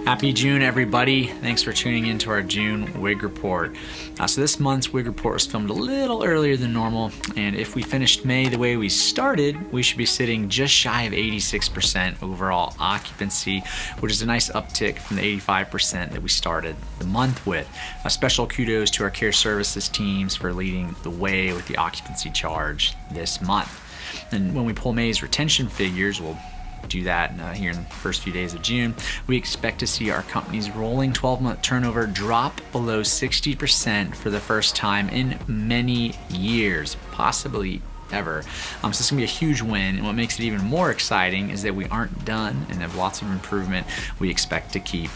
Happy June, everybody. Thanks for tuning in to our June WIG report. So this month's WIG report was filmed a little earlier than normal, and if we finished May the way we started, we should be sitting just shy of 86% overall occupancy, which is a nice uptick from the 85% that we started the month with. A special kudos to our care services teams for leading the way with the occupancy charge this month. And when we pull May's retention figures, we'll do that here in the first few days of June. We expect to see our company's rolling 12-month turnover drop below 60% for the first time in many years, possibly ever. So this is gonna be a huge win, and what makes it even more exciting is that we aren't done and have lots of improvement we expect to keep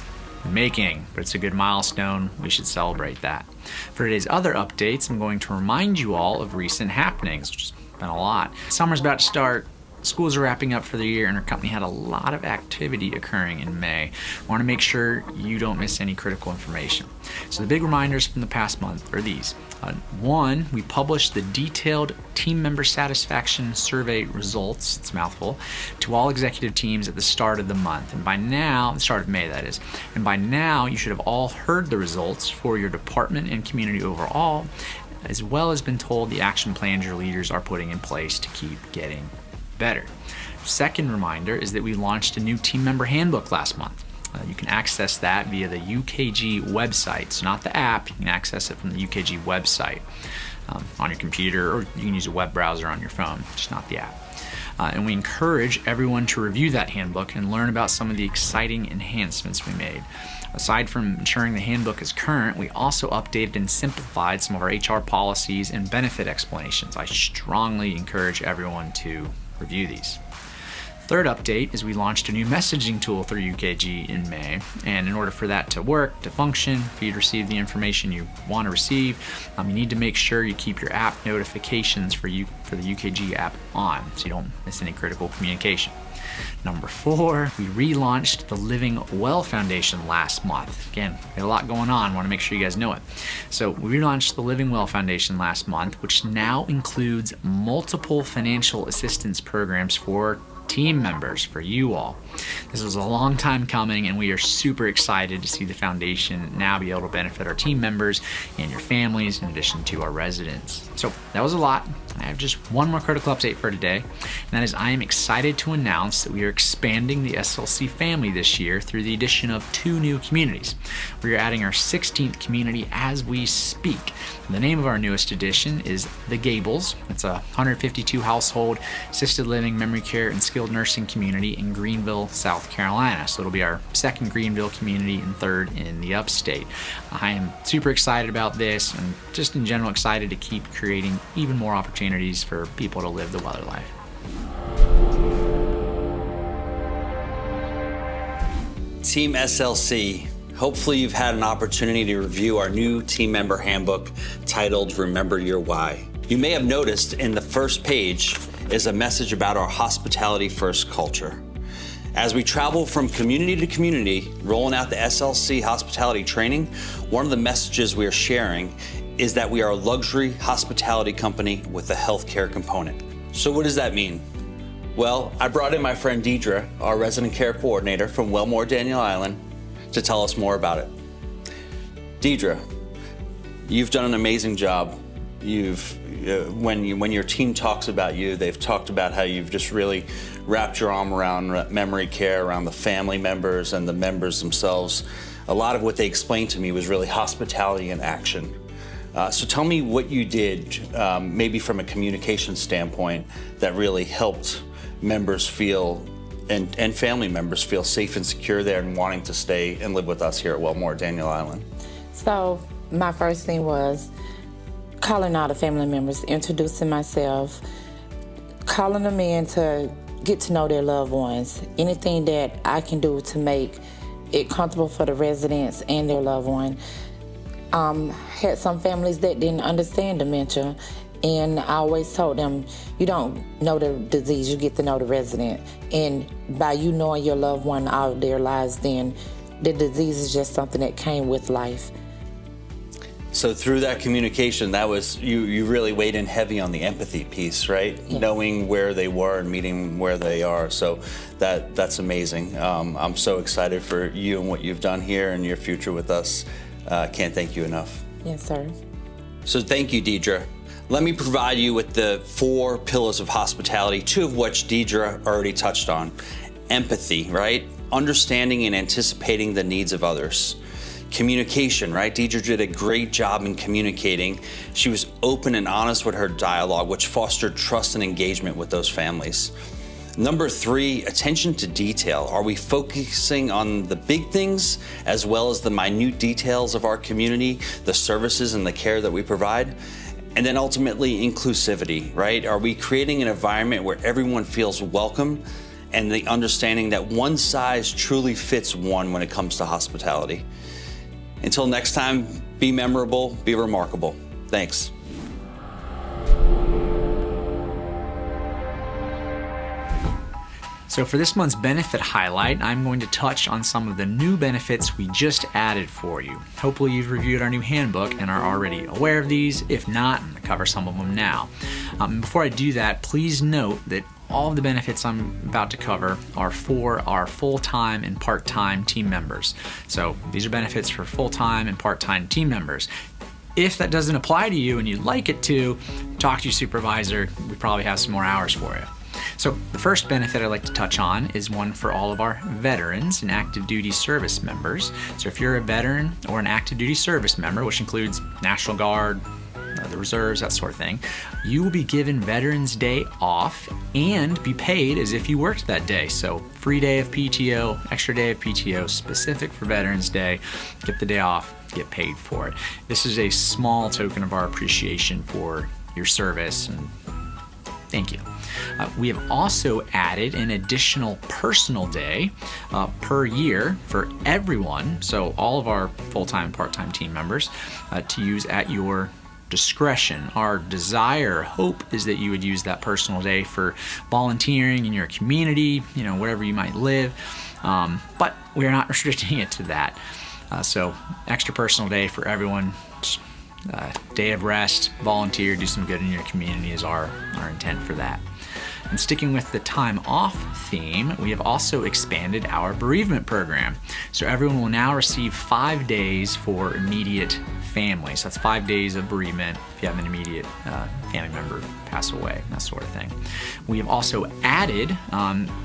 making, but it's a good milestone. We should celebrate that. For today's other updates, I'm going to remind you all of recent happenings, which has been a lot. Summer's about to start. Schools are wrapping up for the year, and our company had a lot of activity occurring in May. We want to make sure you don't miss any critical information. So the big reminders from the past month are these. One, we published the detailed team member satisfaction survey results, it's a mouthful, to all executive teams at the start of the month. And by now, the start of May that is, and by now you should have all heard the results for your department and community overall, as well as been told the action plans your leaders are putting in place to keep getting better. Second reminder is that we launched a new team member handbook last month. You can access that via the UKG website. So not the app, you can access it from the UKG website on your computer, or you can use a web browser on your phone, just not the app. And we encourage everyone to review that handbook and learn about some of the exciting enhancements we made. Aside from ensuring the handbook is current, we also updated and simplified some of our HR policies and benefit explanations. I strongly encourage everyone to review these. Third update is we launched a new messaging tool through UKG in May, and in order for that to work, to function, for you to receive the information you want to receive, you need to make sure you keep your app notifications for the UKG app on so you don't miss any critical communication. Number 4, we relaunched the Living Well Foundation last month. Again, we had a lot going on, want to make sure you guys know it. So we relaunched the Living Well Foundation last month, which now includes multiple financial assistance programs for team members, for you all. This was a long time coming, and we are super excited to see the foundation now be able to benefit our team members and your families in addition to our residents. So that was a lot. I have just one more critical update for today, and that is I am excited to announce that we are expanding the SLC family this year through the addition of 2 new communities. We are adding our 16th community as we speak. The name of our newest addition is The Gables. It's a 152 household assisted living, memory care, and skilled nursing community in Greenville, South Carolina. So it'll be our 2nd Greenville community and 3rd in the upstate. I am super excited about this, and just in general excited to keep creating even more opportunities for people to live the Weller life. Team SLC, hopefully you've had an opportunity to review our new team member handbook titled Remember Your Why. You may have noticed in the first page is a message about our hospitality first culture. As we travel from community to community, rolling out the SLC hospitality training, one of the messages we are sharing is that we are a luxury hospitality company with a healthcare component. So what does that mean? Well, I brought in my friend Deidre, our resident care coordinator from Wellmore, Daniel Island, to tell us more about it. Deidre, you've done an amazing job. When your team talks about you, they've talked about how you've just really wrapped your arm around memory care, around the family members and the members themselves. A lot of what they explained to me was really hospitality in action. So tell me what you did, maybe from a communication standpoint, that really helped members feel and family members feel safe and secure there and wanting to stay and live with us here at Wellmore, Daniel Island. So my first thing was calling all the family members, introducing myself, calling them in to get to know their loved ones. Anything that I can do to make it comfortable for the residents and their loved one. Had some families that didn't understand dementia, and I always told them, you don't know the disease, you get to know the resident. And by you knowing your loved one all of their lives, then the disease is just something that came with life. So through that communication, that was you really weighed in heavy on the empathy piece, right? Yes. Knowing where they were and meeting where they are. So that's amazing. I'm so excited for you and what you've done here and your future with us. Can't thank you enough. Yes, sir. So thank you, Deidre. Let me provide you with the 4 pillars of hospitality, 2 of which Deidre already touched on. Empathy, right? Understanding and anticipating the needs of others. Communication, right? Deidre did a great job in communicating. She was open and honest with her dialogue, which fostered trust and engagement with those families. Number 3, attention to detail. Are we focusing on the big things as well as the minute details of our community, the services and the care that we provide? And then ultimately, inclusivity, right? Are we creating an environment where everyone feels welcome and the understanding that one size truly fits one when it comes to hospitality? Until next time, be memorable, be remarkable. Thanks. So for this month's benefit highlight, I'm going to touch on some of the new benefits we just added for you. Hopefully you've reviewed our new handbook and are already aware of these. If not, I'm going to cover some of them now. Before I do that, please note that all of the benefits I'm about to cover are for our full-time and part-time team members. So these are benefits for full-time and part-time team members. If that doesn't apply to you and you'd like it to, talk to your supervisor. We probably have some more hours for you. So the first benefit I'd like to touch on is one for all of our veterans and active duty service members. So if you're a veteran or an active duty service member, which includes National Guard, the reserves, that sort of thing, you will be given Veterans Day off and be paid as if you worked that day. So free day of PTO, extra day of PTO specific for Veterans Day. Get the day off, get paid for it. This is a small token of our appreciation for your service, and thank you. We have also added an additional personal day per year for everyone, so all of our full-time and part-time team members, to use at your discretion. Our hope is that you would use that personal day for volunteering in your community, wherever you might live, but we're not restricting it to that. So extra personal day for everyone, day of rest, volunteer, do some good in your community is our intent for that. And sticking with the time off theme, we have also expanded our bereavement program. So everyone will now receive 5 days for immediate family. So that's 5 days of bereavement if you have an immediate family member pass away, that sort of thing. We have also added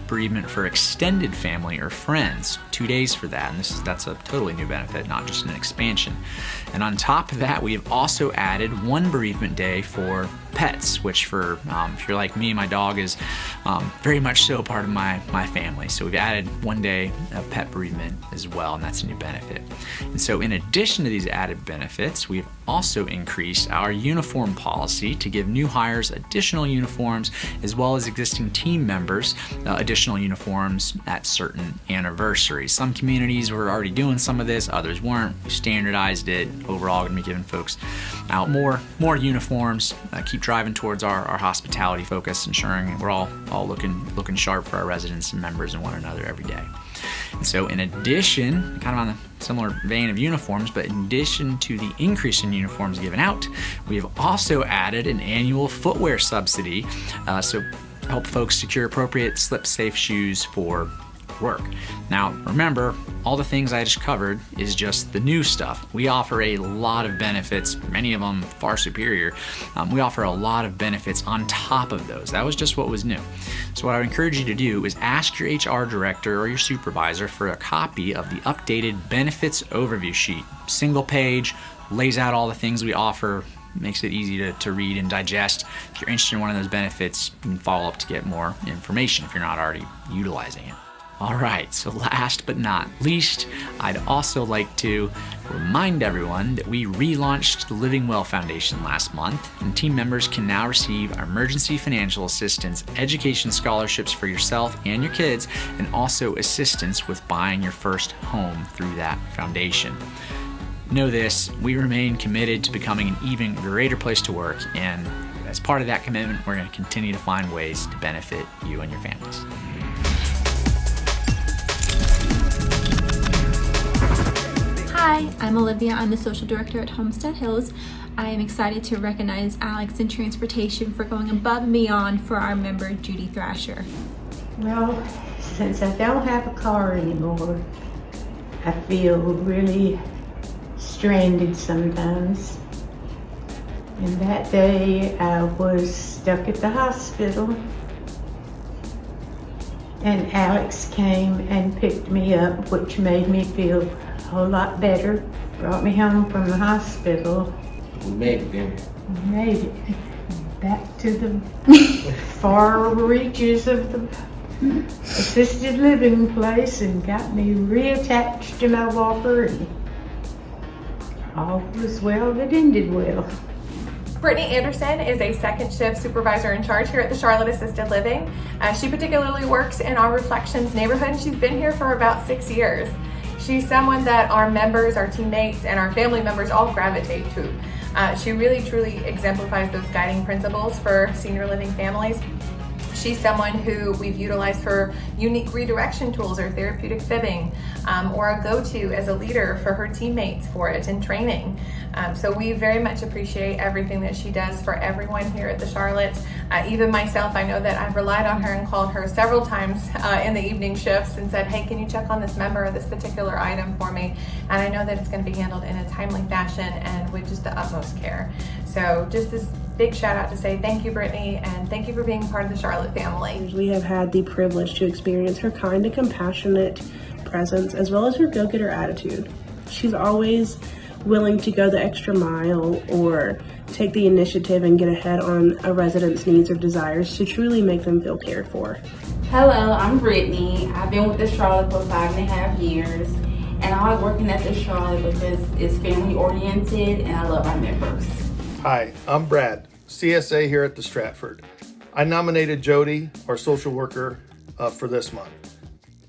bereavement for extended family or friends, 2 days for that. And that's a totally new benefit, not just an expansion. And on top of that, we have also added 1 bereavement day for pets, which for if you're like me, my dog is very much so part of my family. So we've added 1 day of pet bereavement as well, and that's a new benefit. And so in addition to these added benefits, we've also increased our uniform policy to give new hires additional uniforms, as well as existing team members additional uniforms at certain anniversaries. Some communities were already doing some of this, others weren't. We standardized it. Overall, going to be giving folks out more uniforms. Keep driving towards our hospitality focus, ensuring we're all looking sharp for our residents and members and one another every day. And so in addition, kind of on a similar vein of uniforms, but in addition to the increase in uniforms given out, we have also added an annual footwear subsidy, so help folks secure appropriate slip-safe shoes for work. Now, remember, all the things I just covered is just the new stuff. We offer a lot of benefits, many of them far superior. We offer a lot of benefits on top of those. That was just what was new. So what I would encourage you to do is ask your HR director or your supervisor for a copy of the updated benefits overview sheet. Single page, lays out all the things we offer, makes it easy to read and digest. If you're interested in one of those benefits, you can follow up to get more information if you're not already utilizing it. All right, so last but not least, I'd also like to remind everyone that we relaunched the Living Well Foundation last month, and team members can now receive emergency financial assistance, education scholarships for yourself and your kids, and also assistance with buying your first home through that foundation. Know this, we remain committed to becoming an even greater place to work, and as part of that commitment, we're going to continue to find ways to benefit you and your families. Hi, I'm Olivia. I'm the social director at Homestead Hills. I am excited to recognize Alex in transportation for going above and beyond for our member, Jodi Thrasher. Well, since I don't have a car anymore, I feel really stranded sometimes. And that day I was stuck at the hospital, and Alex came and picked me up, which made me feel a whole lot better. Brought me home from the hospital. We made it, didn't we? We made it back to the far reaches of the assisted living place and got me reattached to my walker, and all was well that ended well. Brittany Anderson is a second shift supervisor in charge here at the Charlotte Assisted Living. She particularly works in our Reflections neighborhood, and she's been here for about 6 years. She's someone that our members, our teammates, and our family members all gravitate to. She really truly exemplifies those guiding principles for senior living families. She's someone who we've utilized for unique redirection tools or therapeutic fibbing, or a go-to as a leader for her teammates for it in training. So we very much appreciate everything that she does for everyone here at the Charlotte. Even myself, I know that I've relied on her and called her several times in the evening shifts and said, hey, can you check on this member or this particular item for me? And I know that it's going to be handled in a timely fashion and with just the utmost care. So just this big shout out to say thank you, Brittany, and thank you for being part of the Charlotte family. We have had the privilege to experience her kind and compassionate presence, as well as her go-getter attitude. She's always willing to go the extra mile or take the initiative and get ahead on a resident's needs or desires to truly make them feel cared for. Hello, I'm Brittany. I've been with the Charlotte for 5.5 years, and I like working at the Charlotte because it's family oriented and I love my members. Hi, I'm Brad, CSA here at the Stratford. I nominated Jodi, our social worker, for this month.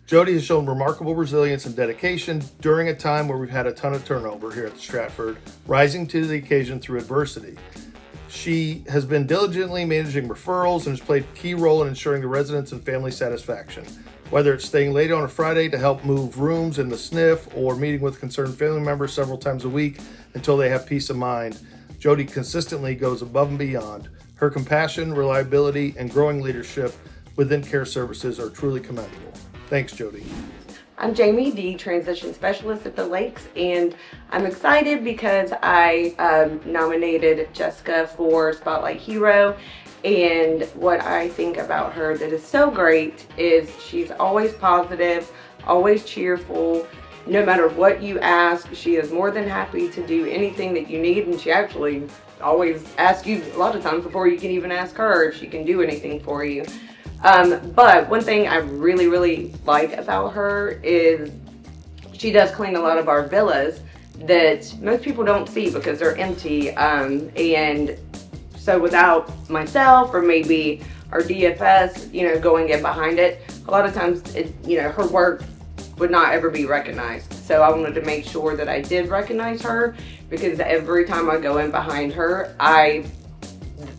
Jodi has shown remarkable resilience and dedication during a time where we've had a ton of turnover here at the Stratford, rising to the occasion through adversity. She has been diligently managing referrals and has played a key role in ensuring the residents and family satisfaction. Whether it's staying late on a Friday to help move rooms in the SNF or meeting with concerned family members several times a week until they have peace of mind, Jodi consistently goes above and beyond. Her compassion, reliability, and growing leadership within care services are truly commendable. Thanks, Jodi. I'm Jamie, the transition specialist at the Lakes, and I'm excited because I nominated Jessica for Spotlight Hero. And what I think about her that is so great is she's always positive, always cheerful. No matter what you ask, she is more than happy to do anything that you need, and she actually always asks you a lot of times before you can even ask her if she can do anything for you. But one thing I really like about her is she does clean a lot of our villas that most people don't see because they're empty. And so without myself or maybe our DFS, going in behind it, a lot of times, her work would not ever be recognized. So I wanted to make sure that I did recognize her, because every time I go in behind her,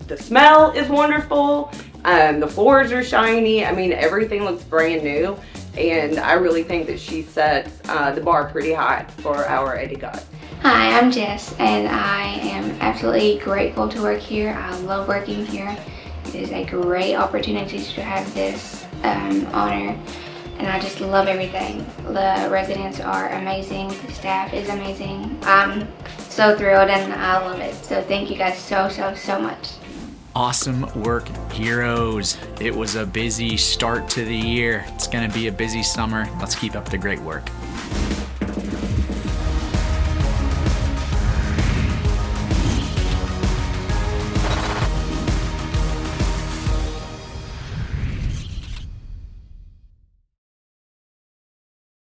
the smell is wonderful. The floors are shiny. I mean, everything looks brand new. And I really think that she sets the bar pretty high for our Eddie God. Hi, I'm Jess, and I am absolutely grateful to work here. I love working here. It is a great opportunity to have this honor, and I just love everything. The residents are amazing. The staff is amazing. I'm so thrilled, and I love it. So thank you guys so much. Awesome work, heroes. It was a busy start to the year. It's going to be a busy summer. Let's keep up the great work.